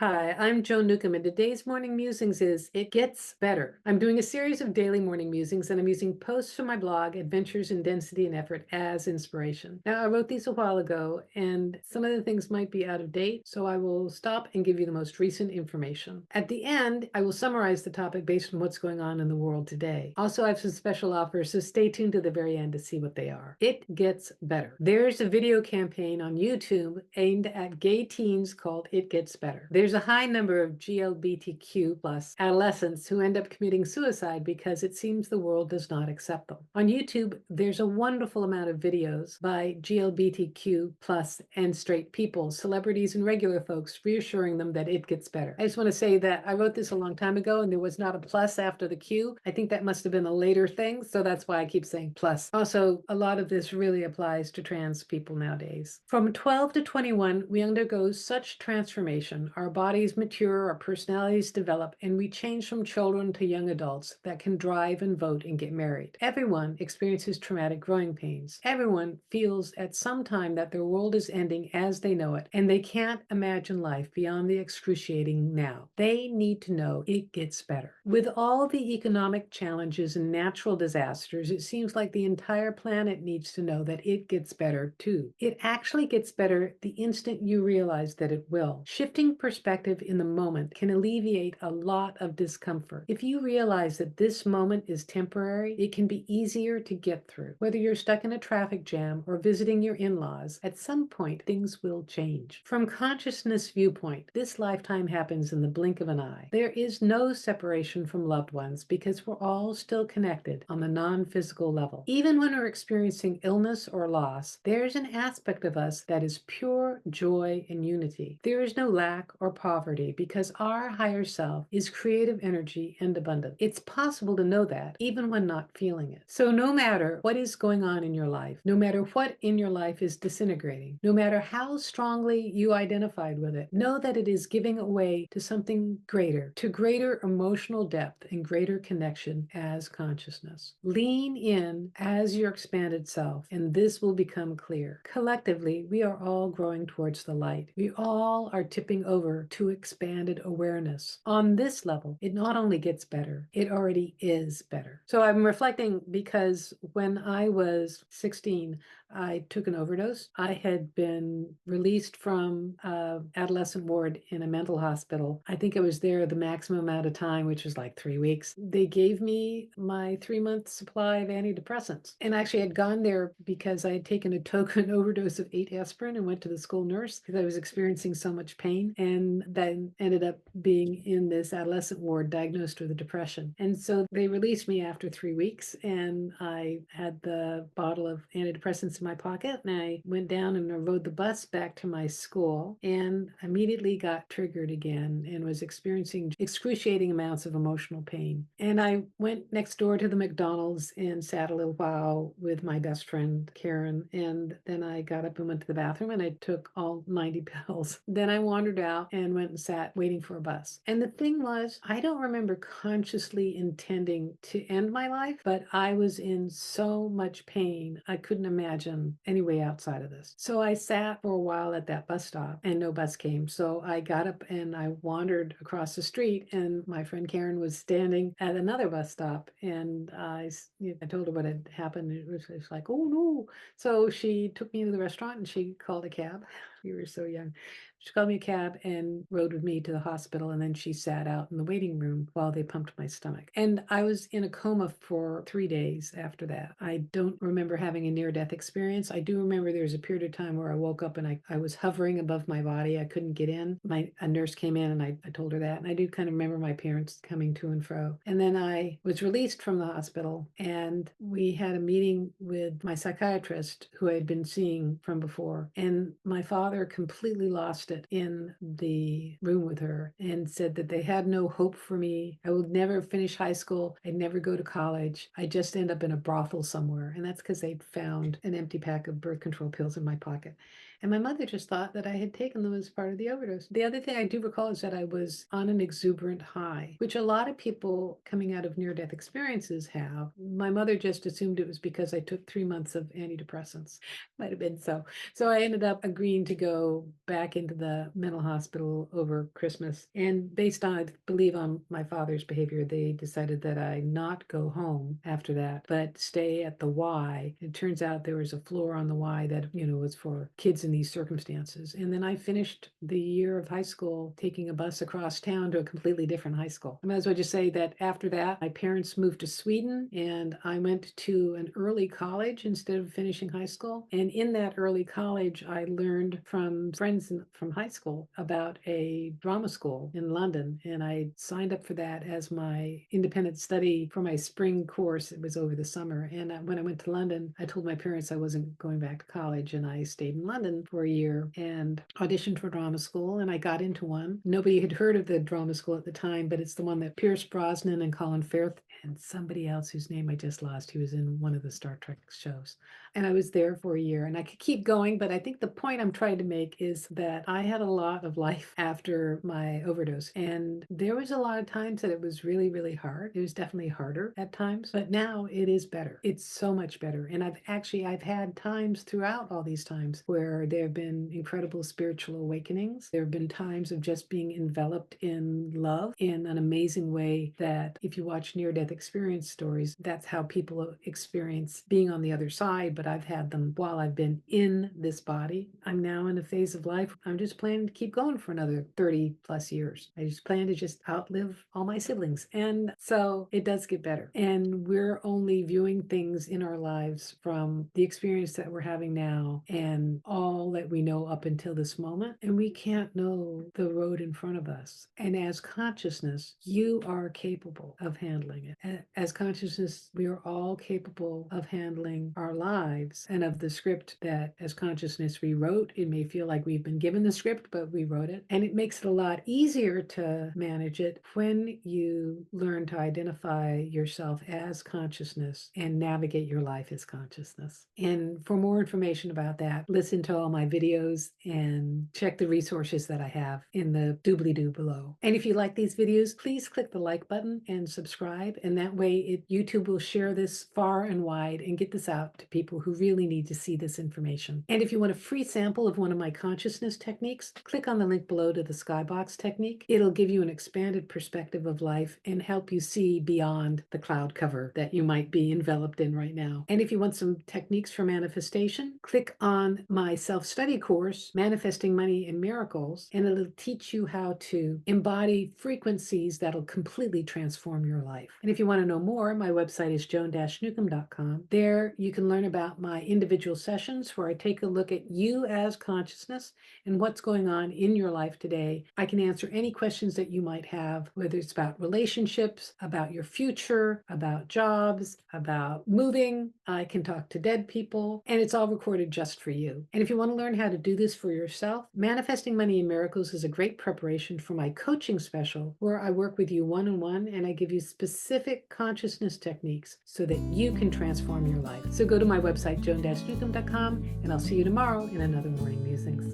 Hi, I'm Joan Newcomb, and today's morning musings is It Gets Better. I'm doing a series of daily morning musings, and I'm using posts from my blog, Adventures in Density and Effort, as inspiration. Now, I wrote these a while ago, and some of the things might be out of date, so I will stop and give you the most recent information. At the end, I will summarize the topic based on what's going on in the world today. Also, I have some special offers, so stay tuned to the very end to see what they are. It gets better. There's a video campaign on YouTube aimed at gay teens called It Gets Better. There's a high number of GLBTQ plus adolescents who end up committing suicide because it seems the world does not accept them. On YouTube, there's a wonderful amount of videos by GLBTQ plus and straight people, celebrities and regular folks, reassuring them that it gets better. I just want to say that I wrote this a long time ago and there was not a plus after the Q. I think that must have been a later thing, so that's why I keep saying plus. Also, a lot of this really applies to trans people nowadays. From 12 to 21, we undergo such transformation. Our bodies mature, our personalities develop, and we change from children to young adults that can drive and vote and get married. Everyone experiences traumatic growing pains. Everyone feels at some time that their world is ending as they know it, and they can't imagine life beyond the excruciating now. They need to know it gets better. With all the economic challenges and natural disasters, it seems like the entire planet needs to know that it gets better too. It actually gets better the instant you realize that it will. Shifting perspective in the moment can alleviate a lot of discomfort. If you realize that this moment is temporary, it can be easier to get through. Whether you're stuck in a traffic jam or visiting your in-laws, at some point things will change. From consciousness viewpoint, this lifetime happens in the blink of an eye. There is no separation from loved ones because we're all still connected on the non-physical level. Even when we're experiencing illness or loss, there's an aspect of us that is pure joy and unity. There is no lack or poverty because our higher self is creative energy and abundant. It's possible to know that even when not feeling it. So no matter what is going on in your life, no matter what in your life is disintegrating, no matter how strongly you identified with it, know that it is giving away to something greater, to greater emotional depth and greater connection as consciousness. Lean in as your expanded self, and this will become clear. Collectively, we are all growing towards the light. We all are tipping over to expanded awareness. On this level, it not only gets better, it already is better. So I'm reflecting because when I was 16, I took an overdose. I had been released from adolescent ward in a mental hospital. I think I was there the maximum amount of time, which was like 3 weeks. They gave me my 3-month supply of antidepressants. And actually, I'd gone there because I had taken a token overdose of 8 aspirin and went to the school nurse because I was experiencing so much pain. And then ended up being in this adolescent ward diagnosed with a depression. And so they released me after 3 weeks, and I had the bottle of antidepressants in my pocket, and I went down and I rode the bus back to my school and immediately got triggered again and was experiencing excruciating amounts of emotional pain. And I went next door to the McDonald's and sat a little while with my best friend, Karen. And then I got up and went to the bathroom and I took all 90 pills. Then I wandered out and went and sat waiting for a bus. And the thing was, I don't remember consciously intending to end my life, but I was in so much pain, I couldn't imagine any way outside of this. So I sat for a while at that bus stop and no bus came. So I got up and I wandered across the street, and my friend Karen was standing at another bus stop, and I told her what had happened. It was like, oh no. So she took me to the restaurant and she called a cab. We were so young. She called me a cab and rode with me to the hospital, and then she sat out in the waiting room while they pumped my stomach. And I was in a coma for 3 days after that. I don't remember having a near-death experience. I do remember there was a period of time where I woke up and I was hovering above my body. I couldn't get in. A nurse came in and I told her that. And I do kind of remember my parents coming to and fro. And then I was released from the hospital, and we had a meeting with my psychiatrist who I had been seeing from before. And my father completely lost it in the room with her and said that they had no hope for me. I would never finish high school. I'd never go to college. I'd just end up in a brothel somewhere. And that's because they'd found an empty pack of birth control pills in my pocket. And my mother just thought that I had taken them as part of the overdose. The other thing I do recall is that I was on an exuberant high, which a lot of people coming out of near-death experiences have. My mother just assumed it was because I took 3 months of antidepressants. Might have been so. So I ended up agreeing to go back into the mental hospital over Christmas. And based on, I believe, on my father's behavior, they decided that I not go home after that, but stay at the Y. It turns out there was a floor on the Y that, was for kids in these circumstances. And then I finished the year of high school taking a bus across town to a completely different high school. I might as well just say that after that, my parents moved to Sweden and I went to an early college instead of finishing high school. And in that early college, I learned from friends from high school about a drama school in London. And I signed up for that as my independent study for my spring course. It was over the summer. And when I went to London, I told my parents I wasn't going back to college, and I stayed in London for a year and auditioned for drama school, and I got into one. Nobody had heard of the drama school at the time, but it's the one that Pierce Brosnan and Colin Firth and somebody else whose name I just lost. He was in one of the Star Trek shows. And I was there for a year, and I could keep going, but I think the point I'm trying to make is that I had a lot of life after my overdose. And there was a lot of times that it was really, really hard. It was definitely harder at times, but now it is better. It's so much better. And I've had times throughout all these times where there have been incredible spiritual awakenings. There have been times of just being enveloped in love in an amazing way that if you watch near-death experience stories, that's how people experience being on the other side. But I've had them while I've been in this body. I'm now in a phase of life. I'm just planning to keep going for another 30 plus years. I just plan to just outlive all my siblings. And so it does get better. And we're only viewing things in our lives from the experience that we're having now and all that we know up until this moment. And we can't know the road in front of us. And as consciousness, you are capable of handling it. As consciousness, we are all capable of handling our lives and of the script that as consciousness we wrote. It may feel like we've been given the script, but we wrote it. And it makes it a lot easier to manage it when you learn to identify yourself as consciousness and navigate your life as consciousness. And for more information about that, listen to all my videos and check the resources that I have in the doobly-doo below. And if you like these videos, please click the like button and subscribe. And that way YouTube will share this far and wide and get this out to people who really need to see this information. And if you want a free sample of one of my consciousness techniques, click on the link below to the skybox technique. It'll give you an expanded perspective of life and help you see beyond the cloud cover that you might be enveloped in right now. And if you want some techniques for manifestation, click on my self-study course, Manifesting Money and Miracles, and it'll teach you how to embody frequencies that'll completely transform your life. And if you want to know more, my website is joan-newcomb.com. There you can learn about my individual sessions where I take a look at you as consciousness and what's going on in your life today. I can answer any questions that you might have, whether it's about relationships, about your future, about jobs, about moving. I can talk to dead people, and it's all recorded just for you. And if you want to learn how to do this for yourself, Manifesting Money and Miracles is a great preparation for my coaching special where I work with you one-on-one and I give you specific consciousness techniques so that you can transform your life. So go to my website, joan-newcomb.com, and I'll see you tomorrow in another Morning Musings.